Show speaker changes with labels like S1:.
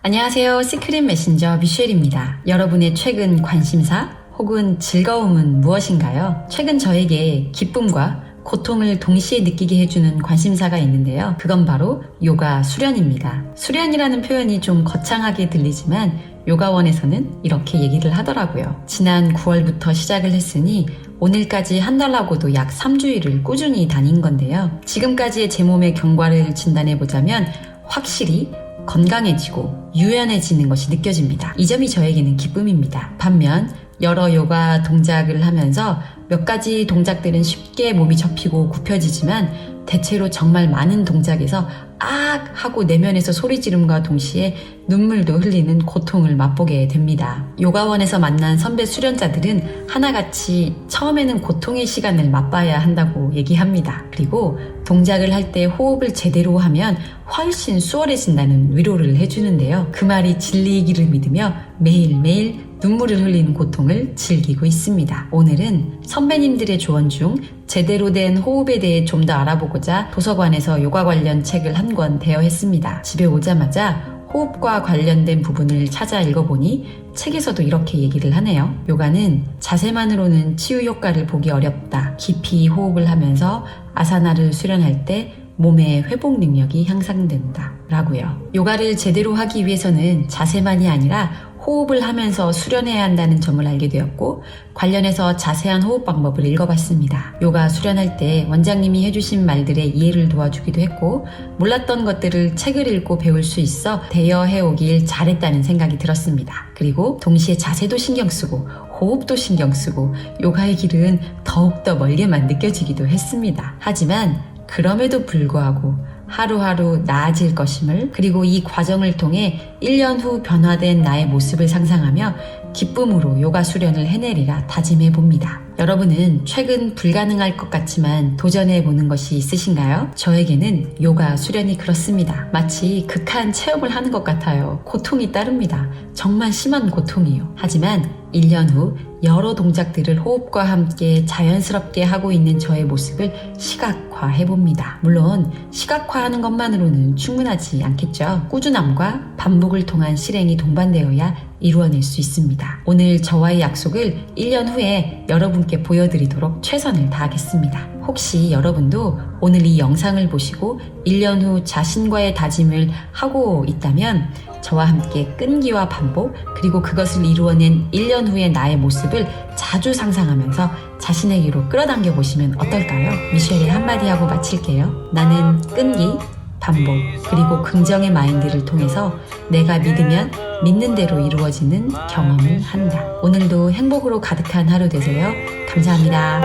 S1: 안녕하세요. 시크릿 메신저 미셸입니다. 여러분의 최근 관심사 혹은 즐거움은 무엇인가요? 최근 저에게 기쁨과 고통을 동시에 느끼게 해주는 관심사가 있는데요. 그건 바로 요가 수련입니다. 수련이라는 표현이 좀 거창하게 들리지만 요가원에서는 이렇게 얘기를 하더라고요. 지난 9월부터 시작을 했으니 오늘까지 한 달하고도 약 3주일을 꾸준히 다닌 건데요. 지금까지의 제 몸의 경과를 진단해보자면 확실히 건강해지고 유연해지는 것이 느껴집니다. 이 점이 저에게는 기쁨입니다. 반면 여러 요가 동작을 하면서 몇 가지 동작들은 쉽게 몸이 접히고 굽혀지지만 대체로 정말 많은 동작에서 악 하고 내면에서 소리 지름과 동시에 눈물도 흘리는 고통을 맛보게 됩니다. 요가원에서 만난 선배 수련자들은 하나같이 처음에는 고통의 시간을 맛봐야 한다고 얘기합니다. 그리고 동작을 할 때 호흡을 제대로 하면 훨씬 수월해진다는 위로를 해주는데요. 그 말이 진리이기를 믿으며 매일매일 눈물을 흘리는 고통을 즐기고 있습니다. 오늘은 선배님들의 조언 중 제대로 된 호흡에 대해 좀 더 알아보고자 도서관에서 요가 관련 책을 한 권 대여했습니다. 집에 오자마자 호흡과 관련된 부분을 찾아 읽어보니 책에서도 이렇게 얘기를 하네요. 요가는 자세만으로는 치유 효과를 보기 어렵다. 깊이 호흡을 하면서 아사나를 수련할 때 몸의 회복 능력이 향상된다 라고요. 요가를 제대로 하기 위해서는 자세만이 아니라 호흡을 하면서 수련해야 한다는 점을 알게 되었고 관련해서 자세한 호흡 방법을 읽어봤습니다. 요가 수련할 때 원장님이 해주신 말들의 이해를 도와주기도 했고 몰랐던 것들을 책을 읽고 배울 수 있어 대여해오길 잘했다는 생각이 들었습니다. 그리고 동시에 자세도 신경 쓰고 호흡도 신경 쓰고 요가의 길은 더욱더 멀게만 느껴지기도 했습니다. 하지만 그럼에도 불구하고 하루하루 나아질 것임을, 그리고 이 과정을 통해 1년 후 변화된 나의 모습을 상상하며 기쁨으로 요가 수련을 해내리라 다짐해 봅니다. 여러분은 최근 불가능할 것 같지만 도전해 보는 것이 있으신가요? 저에게는 요가 수련이 그렇습니다. 마치 극한 체험을 하는 것 같아요. 고통이 따릅니다. 정말 심한 고통이요. 하지만 1년 후 여러 동작들을 호흡과 함께 자연스럽게 하고 있는 저의 모습을 시각화해봅니다. 물론 시각화하는 것만으로는 충분하지 않겠죠. 꾸준함과 반복을 통한 실행이 동반되어야 이루어낼 수 있습니다. 오늘 저와의 약속을 1년 후에 여러분께 보여드리도록 최선을 다하겠습니다. 혹시 여러분도 오늘 이 영상을 보시고 1년 후 자신과의 다짐을 하고 있다면 저와 함께 끈기와 반복, 그리고 그것을 이루어낸 1년 후의 나의 모습을 자주 상상하면서 자신에게로 끌어당겨 보시면 어떨까요? 미셸의 한마디 하고 마칠게요. 나는 끈기, 반복, 그리고 긍정의 마인드를 통해서 내가 믿으면 믿는 대로 이루어지는 경험을 한다. 오늘도 행복으로 가득한 하루 되세요. 감사합니다.